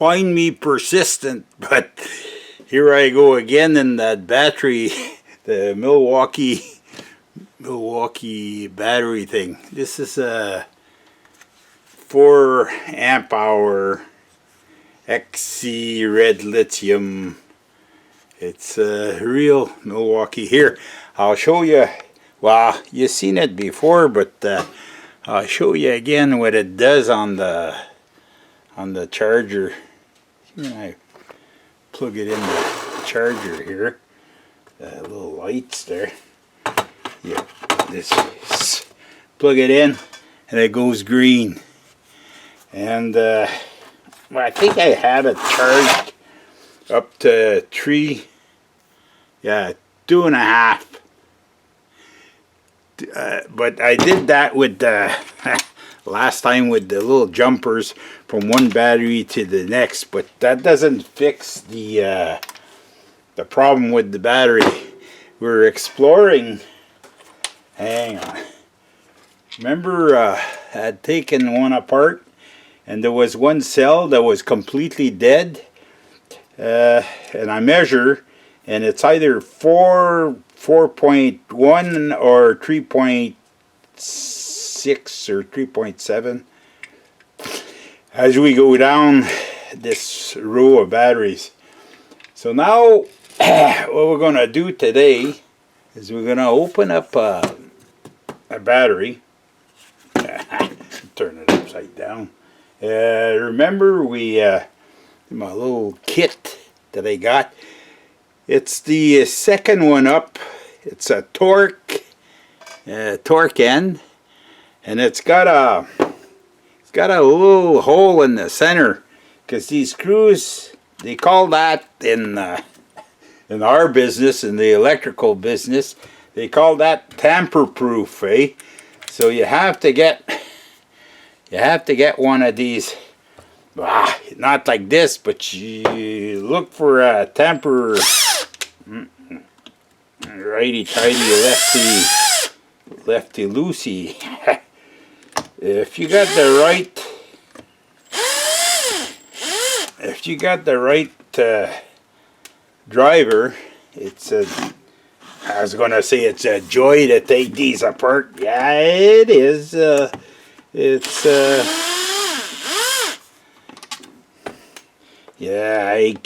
Find me persistent, but here I go again in that battery, the Milwaukee battery thing. This is a 4 amp hour XC red lithium. It's a real Milwaukee. Here, I'll show you. Well, you've seen it before, but I'll show you again what it does on the charger. When I plug it in the charger here, the little lights there. Yeah, this plug it in, and it goes green. And well, I think I had it charged up to 2.5. But I did that with the last time with the little jumpers from one battery to the next, but that doesn't fix the problem with the battery. We're exploring. Hang on. Remember, I had taken one apart, and there was one cell that was completely dead. And I measure, and it's either 4.1 or 3.6 or 3.7 as we go down this row of batteries. So now what we're going to do today is we're going to open up a battery. Turn it upside down. Remember my little kit that I got, it's the second one up. It's a torque end, and it's got a little hole in the center, because these screws, they call that in our business, in the electrical business, they call that tamper proof, eh? So you have to get one of these. Not like this, but you look for a tamper, righty tighty, lefty loosey. If you got the right driver, I was gonna say it's a joy to take these apart. Yeah, it is. Yeah, I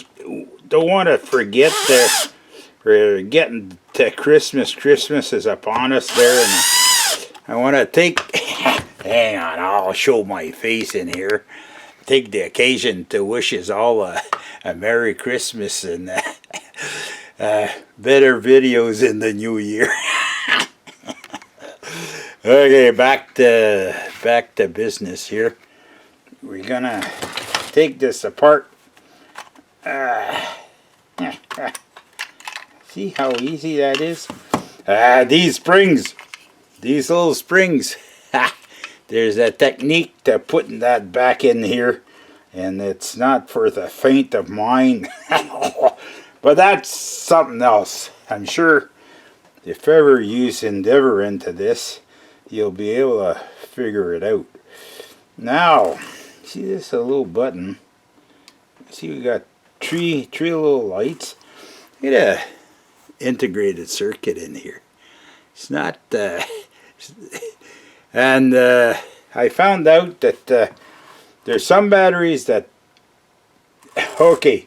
don't want to forget that we're getting to Christmas. Christmas is upon us there, and I want to take, hang on, I'll show my face in here, take the occasion to wish us all a Merry Christmas and better videos in the new year. Okay, back to business here. We're gonna take this apart. See how easy that is? These springs, these little springs, there's a technique to putting that back in here, and it's not for the faint of mind. But that's something else. I'm sure if ever you endeavor into this, you'll be able to figure it out. Now, see this little button? See, we got three little lights. Get a integrated circuit in here. It's not and I found out that there's some batteries that, okay,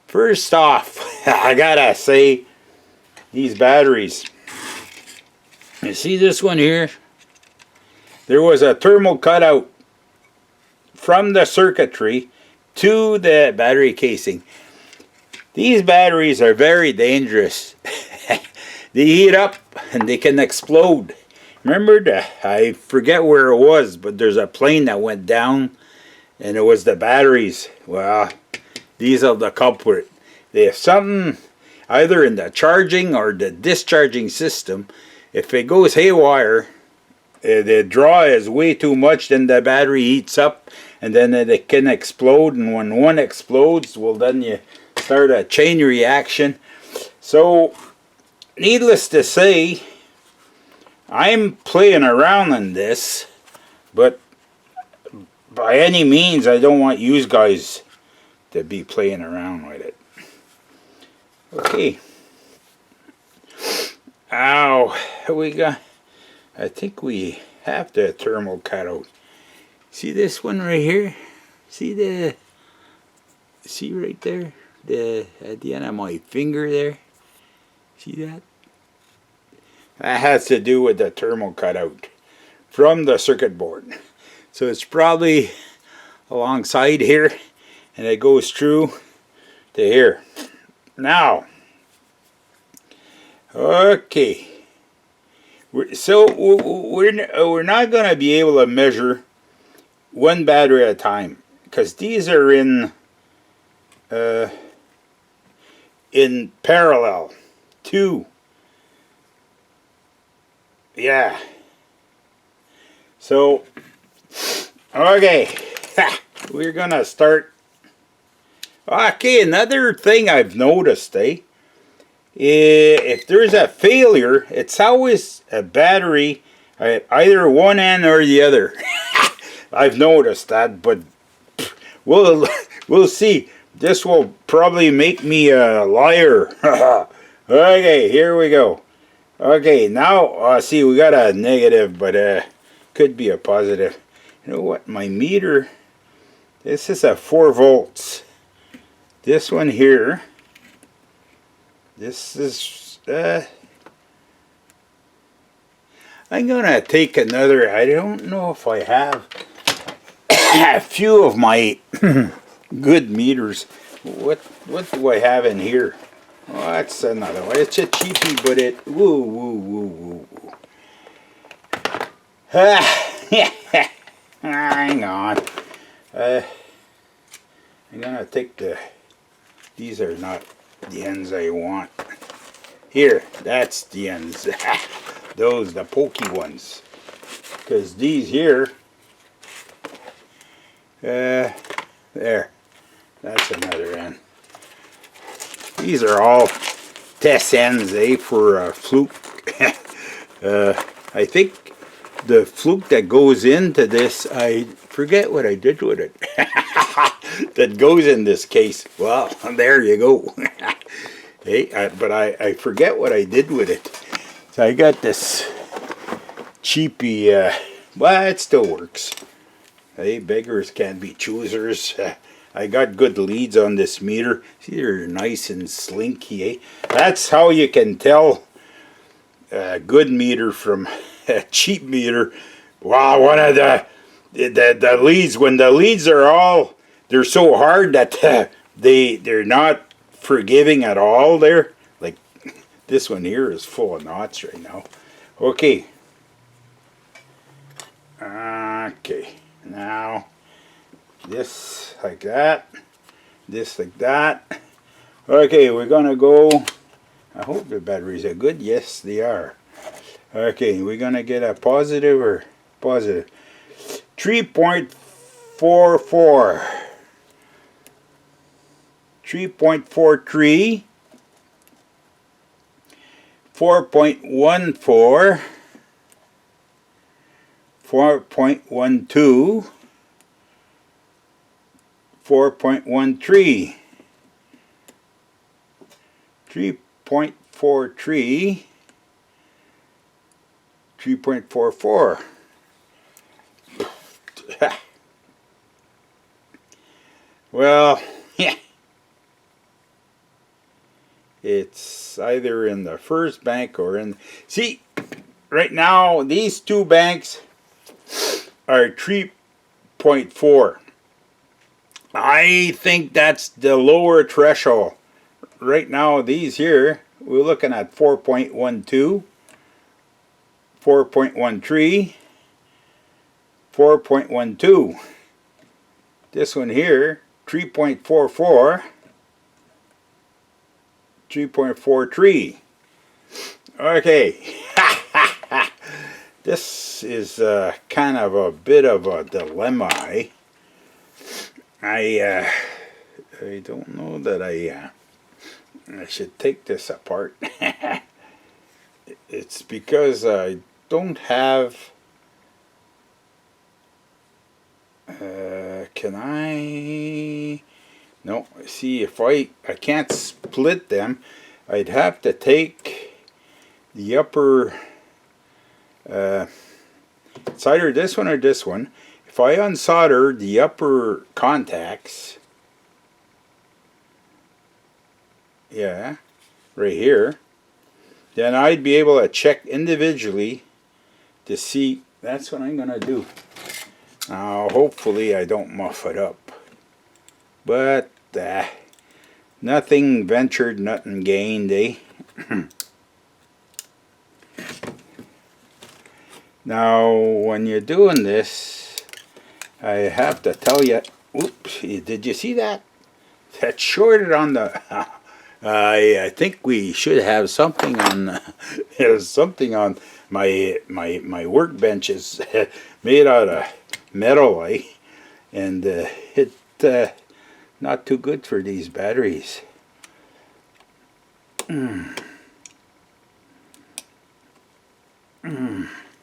first off, I gotta say, these batteries, you see this one here, there was a thermal cutout from the circuitry to the battery casing. These batteries are very dangerous. They heat up and they can explode. Remember, I forget where it was, but there's a plane that went down and it was the batteries. Well, these are the culprit. They have something either in the charging or the discharging system. If it goes haywire, the draw is way too much, then the battery heats up and then it can explode, and when one explodes, well, then you start a chain reaction. So needless to say, I'm playing around in this, but by any means I don't want you guys to be playing around with it. Okay. Ow, we got, I think we have the thermal cutout. See this one right here? See right there? At the end of my finger there? See that? That has to do with the thermal cutout from the circuit board. So it's probably alongside here, and it goes through to here. Now, okay. So we're not going to be able to measure one battery at a time, because these are in parallel. Two. Yeah. So, okay. We're going to start. Okay, another thing I've noticed, if there's a failure, it's always a battery at either one end or the other. I've noticed that, but we'll see. This will probably make me a liar. Okay, here we go. Okay, now see, we got a negative, but could be a positive. You know what? My meter. This is a 4 volts. This one here. This is. I'm gonna take another. I don't know if I have a few of my good meters. What do I have in here? Oh, that's another one. It's a cheapie, but it woo. Hang on. I'm gonna take these are not the ends I want. Here, that's the ends. Those, the pokey ones. Because these here, there, that's another end. These are all test ends, for a fluke. I think the fluke that goes into this, I forget what I did with it. That goes in this case. Well, there you go. Hey, but I forget what I did with it. So I got this cheapy, well, it still works. Hey, beggars can't be choosers. I got good leads on this meter. See, they're nice and slinky, eh? That's how you can tell a good meter from a cheap meter. Wow, one of the leads, when the leads are all, they're so hard that they're not forgiving at all there. Like this one here is full of knots right now. Okay. Okay. Now this like that. This like that. Okay, we're gonna go. I hope the batteries are good. Yes, they are. Okay, we're gonna get a positive or positive. 3.44. 3.43, 4.14, 4.12, 4.13, 3.43, 3.44. Well, yeah. It's either in the first bank or in... See, right now, these two banks are 3.4. I think that's the lower threshold. Right now, these here, we're looking at 4.12, 4.13, 4.12. This one here, 3.44. 3.43. Okay. This is kind of a bit of a dilemma. I don't know that I should take this apart. It's because I don't have... can I No, see, if I can't split them, I'd have to take the upper, it's either this one or this one. If I unsolder the upper contacts, yeah, right here, then I'd be able to check individually to see. That's what I'm going to do. Now, hopefully I don't muff it up. But, nothing ventured, nothing gained, eh? Now, when you're doing this, I have to tell you, oops, did you see that? That shorted on the, I think we should have something on, there's something on my workbench is made out of metal, eh? And not too good for these batteries. Now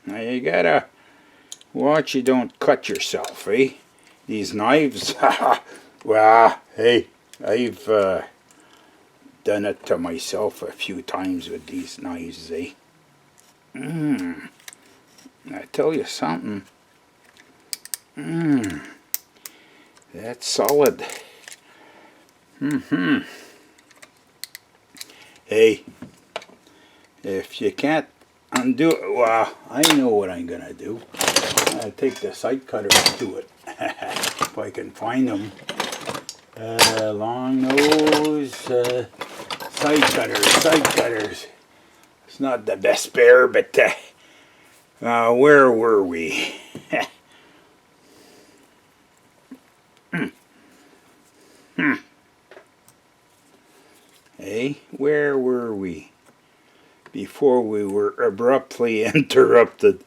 you gotta watch you don't cut yourself, eh? These knives, well, hey, I've done it to myself a few times with these knives, eh? I tell you something. That's solid. Hey, if you can't undo it, well, I know what I'm gonna do. I'll take the side cutters to it if I can find them. Long nose side cutters. It's not the best pair, but where were we? Hey, where were we before we were abruptly interrupted?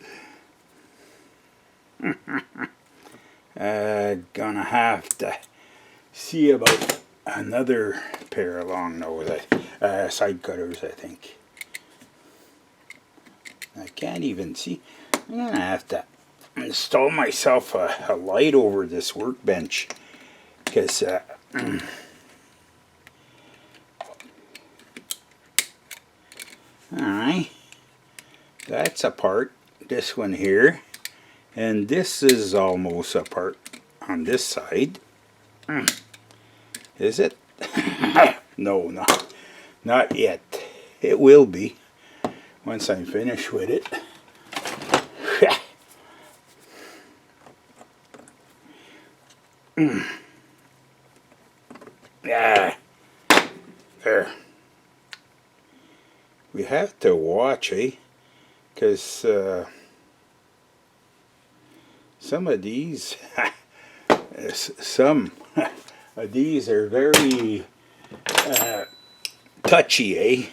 Gonna have to see about another pair of long nose side cutters, I think. I can't even see. I'm gonna have to install myself a light over this workbench, because alright, that's apart, this one here, and this is almost apart on this side. Is it? No, not yet. It will be once I'm finished with it. Yeah, there. We have to watch, eh? Because some of these, some of these are very touchy, eh?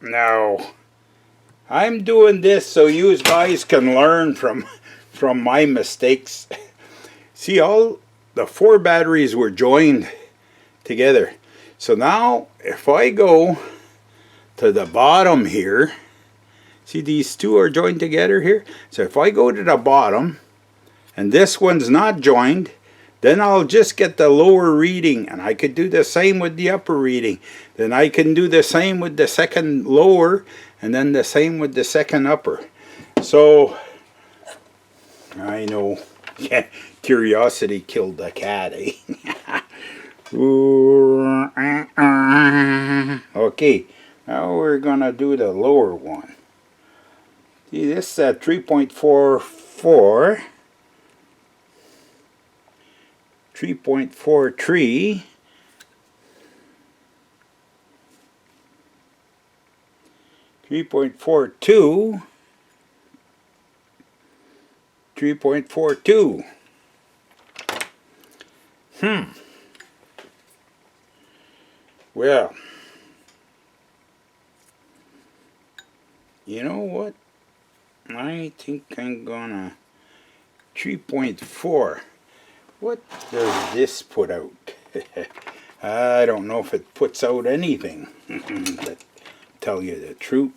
Now, I'm doing this so you guys can learn from my mistakes. See, all the 4 batteries were joined together. So now, if I go to the bottom here, see these 2 are joined together here? So if I go to the bottom, and this one's not joined, then I'll just get the lower reading, and I could do the same with the upper reading. Then I can do the same with the second lower, and then the same with the second upper. So, I know, curiosity killed the cat, eh? Okay, now we're gonna do the lower one. See, this 3.44, 3.43, 3.42, 3.42. Well, you know what? I think I'm gonna 3.4. What does this put out? I don't know if it puts out anything, to tell you the truth.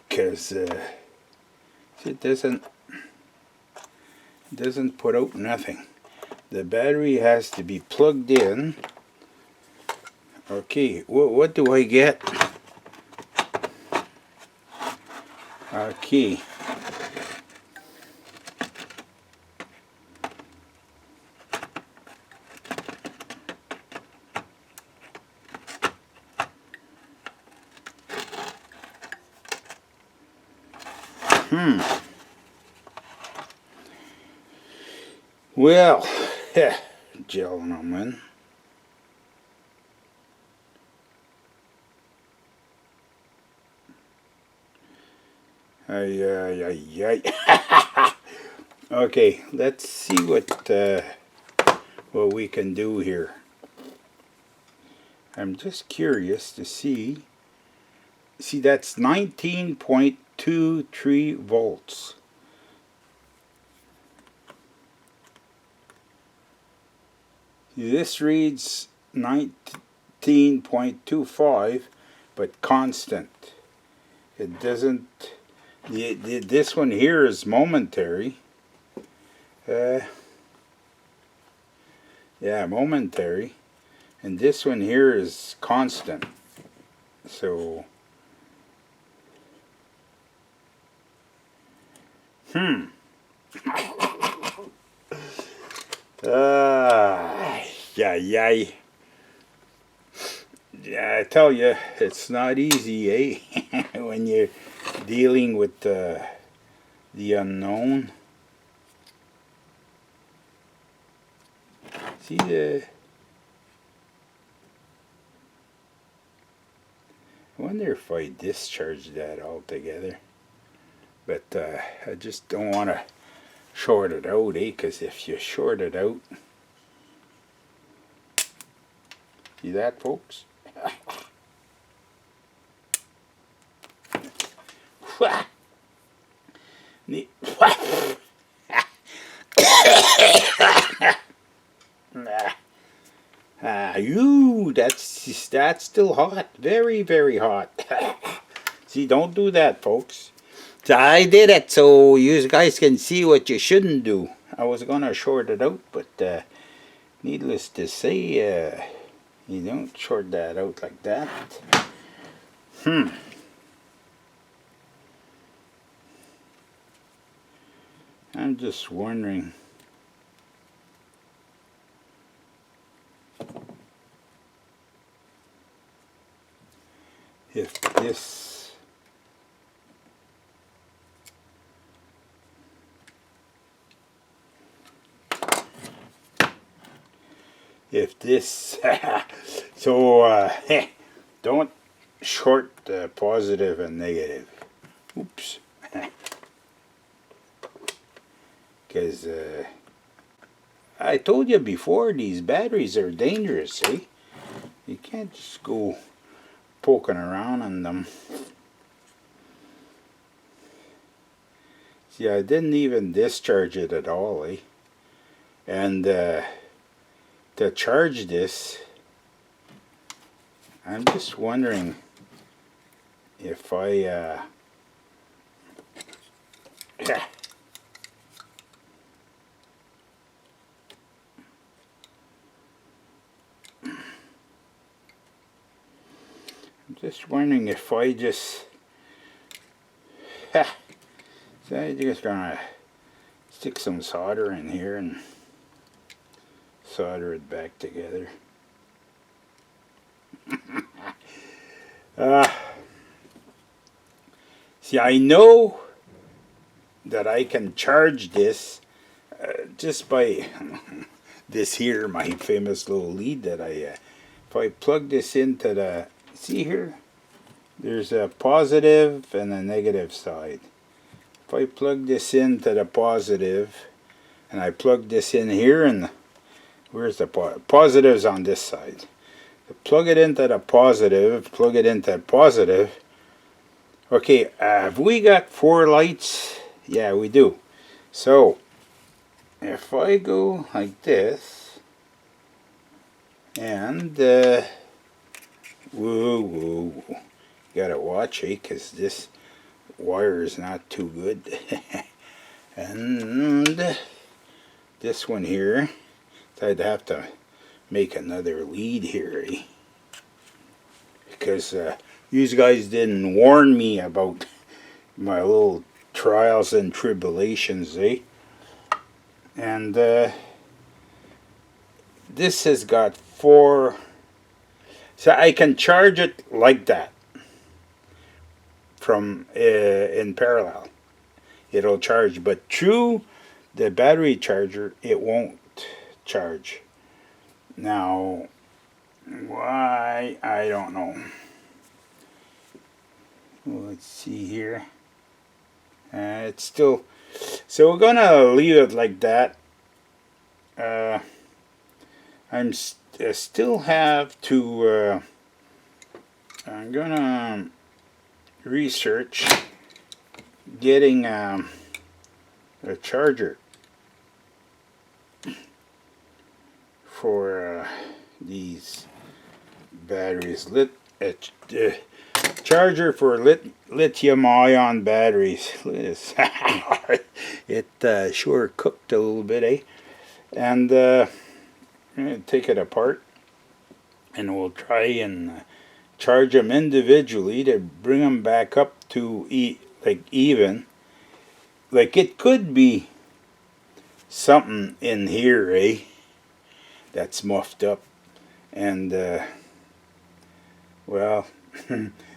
Because it doesn't doesn't put out nothing. The battery has to be plugged in. Okay, what do I get? Okay. Well, gentlemen, okay, let's see what we can do here. I'm just curious to see. See, that's 19.23 volts. This reads 19.25, but constant. It doesn't. This one here is momentary. Yeah, momentary. And this one here is constant. So, yeah, I tell you, it's not easy, eh? When you're dealing with the unknown. See I wonder if I discharge that altogether. But I just don't want to short it out, eh? Because if you short it out, see that, folks? That's still hot. Very, very hot. See, don't do that, folks. So I did it so you guys can see what you shouldn't do. I was gonna short it out, but needless to say, you don't short that out like that. I'm just wondering if this so don't short the positive and negative. Oops. Because I told you before, these batteries are dangerous, eh? You can't just go poking around on them. See, I didn't even discharge it at all, eh? And to charge this, I'm just wondering if I I'm just wondering if I just so I'm just gonna stick some solder in here and solder it back together. See, I know that I can charge this just by this here, my famous little lead that if I plug this into the, see here, there's a positive and a negative side. If I plug this into the positive and I plug this in here, and where's the positive's on this side. Plug it into the positive, plug it into the positive. Okay, have we got 4 lights? Yeah, we do. So, if I go like this, and, whoa, gotta watch it, because this wire is not too good. And, this one here. So I'd have to make another lead here, eh? Because you guys didn't warn me about my little trials and tribulations, eh? And this has got 4, so I can charge it like that from in parallel. It'll charge, but through the battery charger it won't charge. Now why, I don't know. Let's see here. It's still, so we're gonna leave it like that. I still have to I'm gonna research getting a charger for these batteries. Charger for lithium-ion batteries. It sure cooked a little bit, eh? And I'm gonna take it apart, and we'll try and charge them individually to bring them back up to like even. Like it could be something in here, eh? That's muffed up, and well,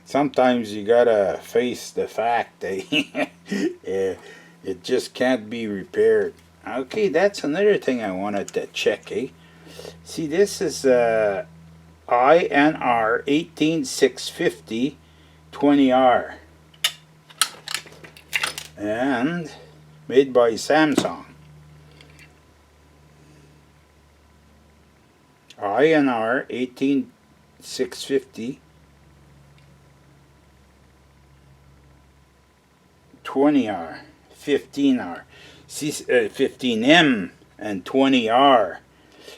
sometimes you gotta face the fact, eh? It just can't be repaired. Okay, that's another thing I wanted to check, eh? See, this is INR 18650 20R, and made by Samsung. INR 18650 20R, 15R, 15M and 20R.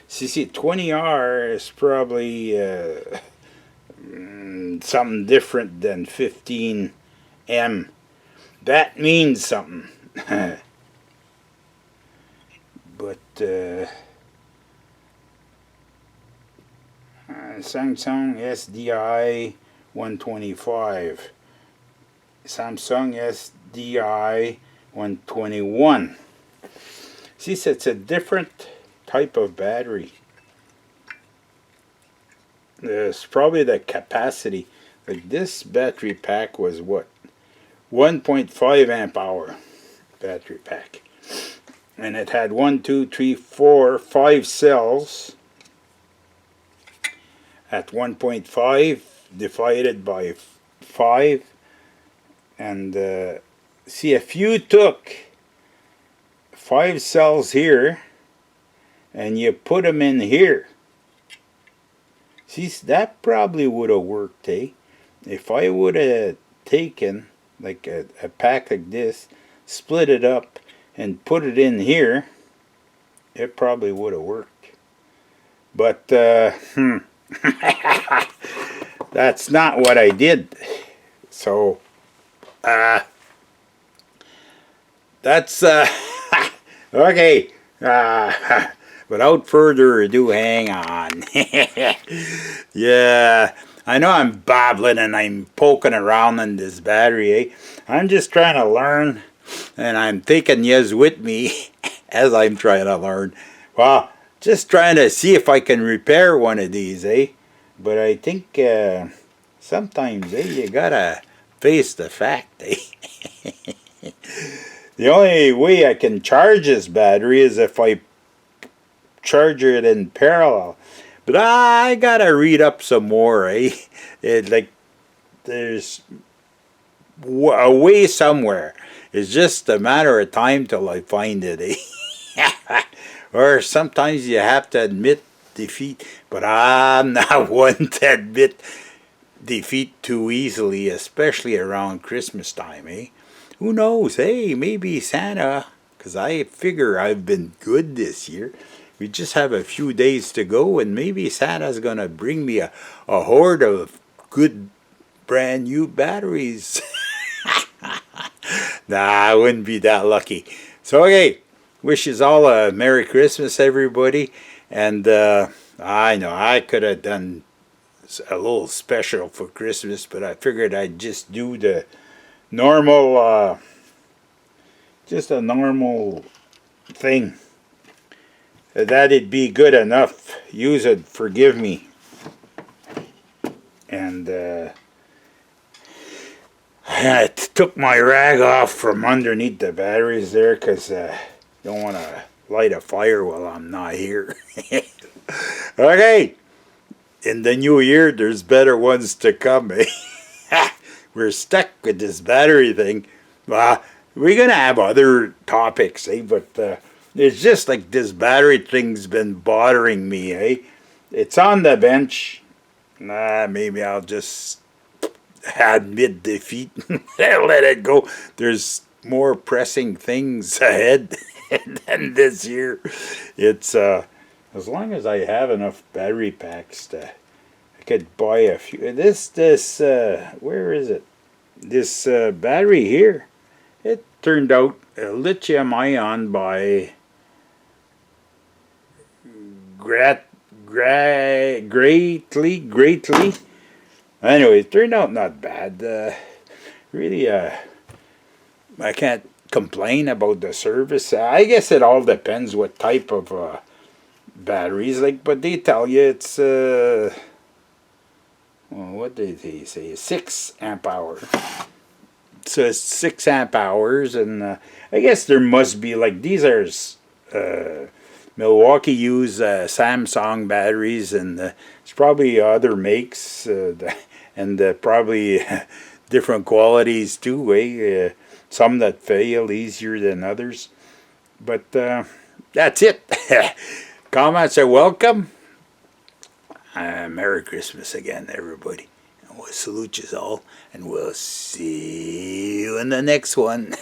See, 20R is probably something different than 15M. That means something. But Samsung SDI 125, Samsung SDI 121. See, it's a different type of battery. It's probably the capacity. Like this battery pack was what? 1.5 amp hour battery pack. And it had 1, 2, 3, 4, 5 cells at 1.5 divided by 5. And see, if you took 5 cells here and you put them in here, see, that probably would have worked, eh? If I would have taken like a pack like this, split it up and put it in here, it probably would have worked. But that's not what I did. So that's okay. Without further ado, hang on. Yeah, I know I'm babbling and I'm poking around in this battery, eh? I'm just trying to learn, and I'm taking yous with me as I'm trying to learn. Well, just trying to see if I can repair one of these, eh? But I think sometimes, eh, you gotta face the fact, eh? The only way I can charge this battery is if I charge it in parallel. But I gotta read up some more, eh? Like, there's a way somewhere. It's just a matter of time till I find it, eh? Or sometimes you have to admit defeat. But I'm not one to admit defeat too easily, especially around Christmas time, eh? Who knows? Hey, maybe Santa, because I figure I've been good this year. We just have a few days to go, and maybe Santa's going to bring me a horde of good brand new batteries. Nah, I wouldn't be that lucky. So, okay, wish you all a Merry Christmas, everybody. And I know I could have done a little special for Christmas, but I figured I'd just do the normal, just a normal thing. That'd be good enough. Use it, forgive me. And I took my rag off from underneath the batteries there because I don't want to light a fire while I'm not here. Okay, in the new year, there's better ones to come. We're stuck with this battery thing. We're going to have other topics, but it's just like this battery thing's been bothering me. It's on the bench. Maybe I'll just admit defeat and let it go. There's more pressing things ahead than this year. It's as long as I have enough battery packs I could buy a few. This where is it? This battery here. It turned out a lithium-ion by greatly. Anyway, it turned out not bad. Really, I can't complain about the service. I guess it all depends what type of batteries, but they tell you it's well, what did they say? 6 amp hour. So it's 6 amp hours, and I guess there must be these are Milwaukee use Samsung batteries, and it's probably other makes and probably different qualities too. Some that fail easier than others, but that's it. Comments are welcome. Merry Christmas again, everybody. And we'll salute you all, and we'll see you in the next one.